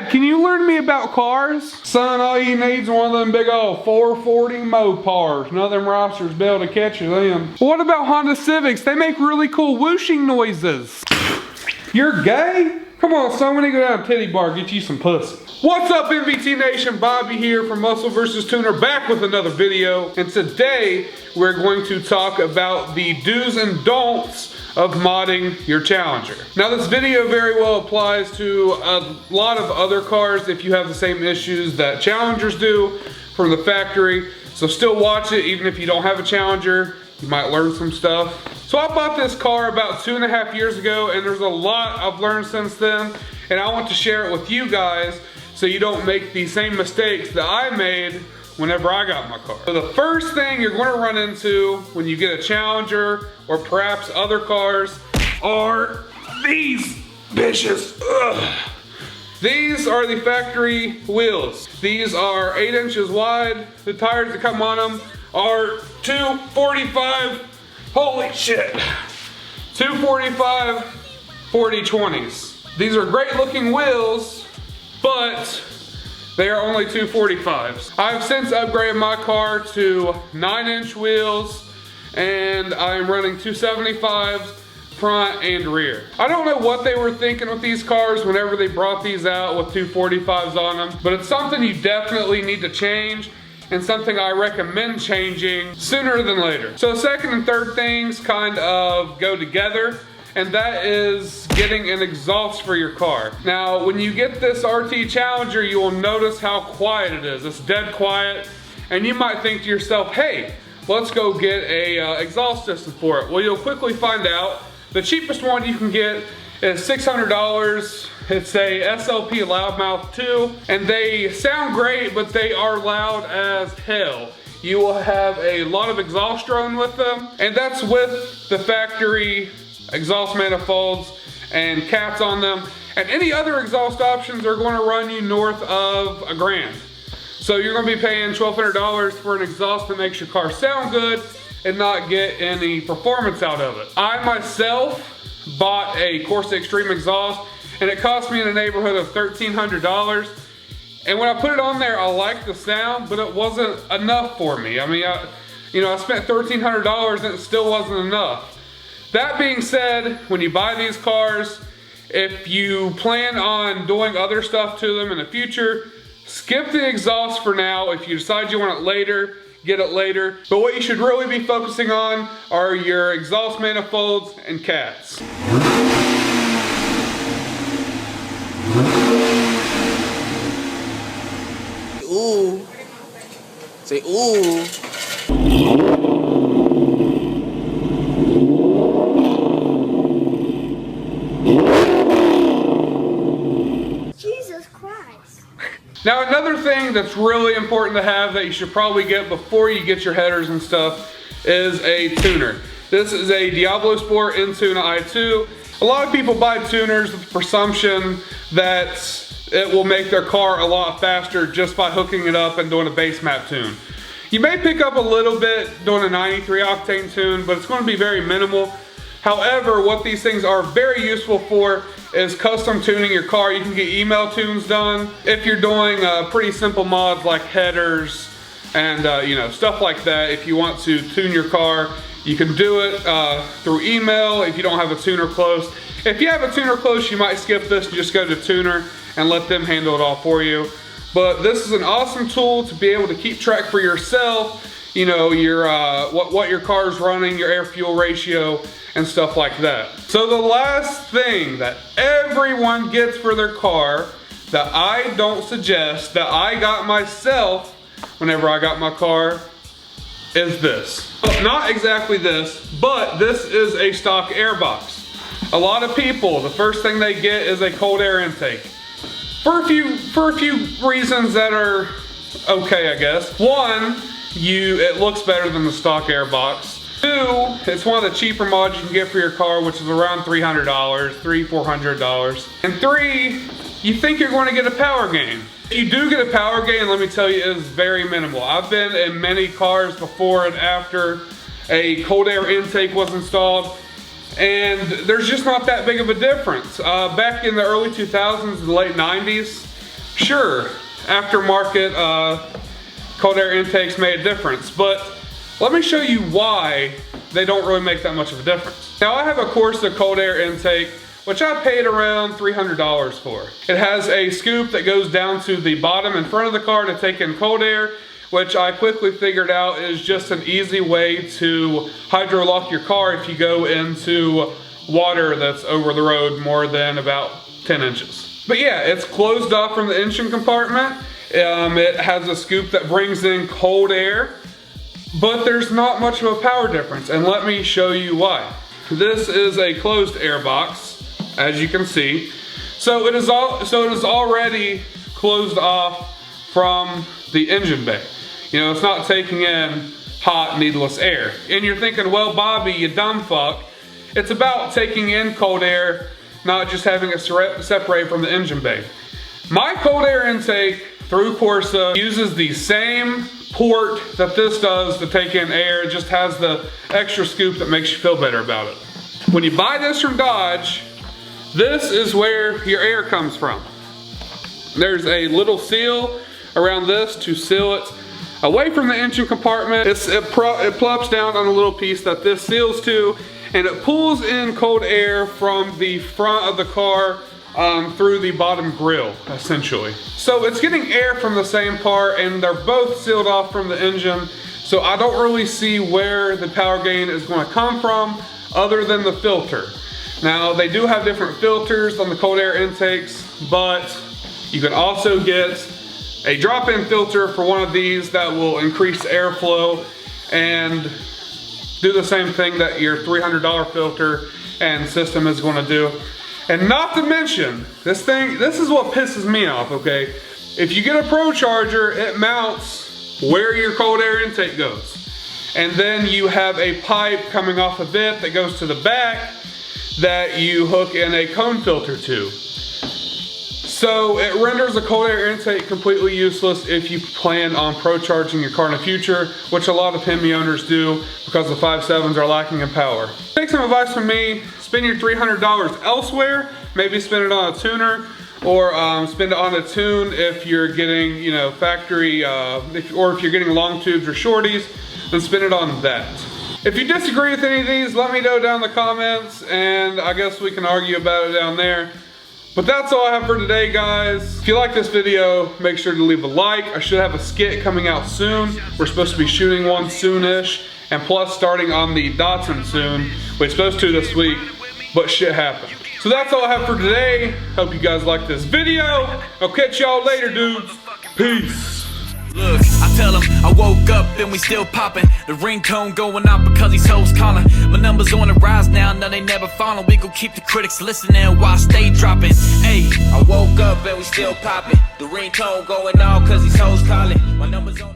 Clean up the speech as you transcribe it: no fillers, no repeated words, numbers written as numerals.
Dad, can you learn me about cars? Son, all you need is one of them big old 440 Mopars. None of them rosters be able to catch you them. What about Honda Civics? They make really cool whooshing noises. You're gay? Come on, son, we need to go down to Titty Bar, get you some pussy. What's up, MVT Nation? Bobby here from Muscle vs. Tuner, back with another video. And today, we're going to talk about the do's and don'ts of modding your Challenger. Now, this video very well applies to a lot of other cars if you have the same issues that Challengers do from the factory. So still watch it, even if you don't have a Challenger. You might learn some stuff. So I bought this car about 2.5 years ago, and there's a lot I've learned since then, and I want to share it with you guys so you don't make the same mistakes that I made whenever I got my car. So the first thing you're going to run into when you get a Challenger or perhaps other cars are these bitches. Ugh. These are the factory wheels. These are 8 inches wide. The tires that come on them are 245, holy shit, 245 40/20s. These are great looking wheels, but they are only 245s. I've since upgraded my car to 9-inch wheels, and I'm running 275s front and rear. I don't know what they were thinking with these cars whenever they brought these out with 245s on them, but it's something you definitely need to change, and something I recommend changing sooner than later. So second and third things kind of go together, and that is getting an exhaust for your car. Now, when you get this RT Challenger, you will notice how quiet it is. It's dead quiet, and you might think to yourself, hey, let's go get a exhaust system for it. Well, you'll quickly find out the cheapest one you can get is $600. It's a SLP loudmouth 2, and they sound great, but they are loud as hell. You will have a lot of exhaust drone with them, and that's with the factory exhaust manifolds and cats on them. And any other exhaust options are going to run you north of $1,000. So you're going to be paying $1,200 for an exhaust that makes your car sound good and not get any performance out of it. I myself bought a Corsa Extreme exhaust, and it cost me in the neighborhood of $1,300. And when I put it on there, I liked the sound, but it wasn't enough for me. I mean, I spent $1,300 and it still wasn't enough. That being said, when you buy these cars, if you plan on doing other stuff to them in the future, skip the exhaust for now. If you decide you want it later, get it later. But what you should really be focusing on are your exhaust manifolds and cats. Ooh. Say ooh. Jesus Christ. Now, another thing that's really important to have that you should probably get before you get your headers and stuff is a tuner. This is a Diablo Sport Intuna i2. A lot of people buy tuners with the presumption that it will make their car a lot faster just by hooking it up and doing a base map tune. You may pick up a little bit doing a 93 octane tune, but it's going to be very minimal. However, what these things are very useful for is custom tuning your car. You can get email tunes done if you're doing pretty simple mods like headers and stuff like that. If you want to tune your car, you can do it through email if you don't have a tuner close. If you have a tuner close, you might skip this and just go to tuner and let them handle it all for you. But this is an awesome tool to be able to keep track for yourself, you know, your what your car's running, your air fuel ratio, and stuff like that. So the last thing that everyone gets for their car that I don't suggest, that I got myself whenever I got my car, is this. Well, not exactly this, but this is a stock air box. A lot of people, the first thing they get is a cold air intake. For a few reasons that are okay, I guess. One, it looks better than the stock air box. Two, it's one of the cheaper mods you can get for your car, which is around $300, $400. And three, you think you're going to get a power gain. If you do get a power gain, let me tell you, it is very minimal. I've been in many cars before and after a cold air intake was installed, and there's just not that big of a difference. Back in the early 2000s, the late 90s, Sure, aftermarket cold air intakes made a difference, but let me show you why they don't really make that much of a difference. Now I have a Corsa cold air intake, which I paid around $300 for. It has a scoop that goes down to the bottom in front of the car to take in cold air, which I quickly figured out is just an easy way to hydro lock your car if you go into water that's over the road more than about 10 inches. But yeah, it's closed off from the engine compartment. It has a scoop that brings in cold air, but there's not much of a power difference, and let me show you why. This is a closed air box, as you can see. So it is already closed off from the engine bay. You know, it's not taking in hot, needless air. And you're thinking, well, Bobby, you dumb fuck. It's about taking in cold air, not just having it separate from the engine bay. My cold air intake through Corsa uses the same port that this does to take in air. It just has the extra scoop that makes you feel better about it. When you buy this from Dodge, this is where your air comes from. There's a little seal around this to seal it away from the engine compartment. It plops down on a little piece that this seals to, and it pulls in cold air from the front of the car through the bottom grill, essentially. So it's getting air from the same part, and they're both sealed off from the engine, so I don't really see where the power gain is going to come from other than the filter. Now, they do have different filters on the cold air intakes, but you can also get a drop-in filter for one of these that will increase airflow and do the same thing that your $300 filter and system is going to do. And not to mention, this is what pisses me off, okay? If you get a Pro Charger, it mounts where your cold air intake goes. And then you have a pipe coming off of it that goes to the back that you hook in a cone filter to. So it renders a cold air intake completely useless if you plan on Pro Charging your car in the future, which a lot of Hemi owners do because the 5.7s are lacking in power. Take some advice from me, spend your $300 elsewhere, maybe spend it on a tuner, or spend it on a tune if you're getting, you know, factory, or if you're getting long tubes or shorties, then spend it on that. If you disagree with any of these, let me know down in the comments, and I guess we can argue about it down there. But that's all I have for today, guys. If you like this video, make sure to leave a like. I should have a skit coming out soon. We're supposed to be shooting one soonish, and plus starting on the Datsun soon. We're supposed to this week, but shit happened. So that's all I have for today. Hope you guys liked this video. I'll catch y'all later, dudes. Peace. Look, I tell them I woke up and we still popping. The ringtone going out because these hoes calling. My numbers on the rise now, no they never falling. We gon' keep the critics listening while I stay dropping. Hey, I woke up and we still popping. The ringtone going out cause these hoes calling. My numbers on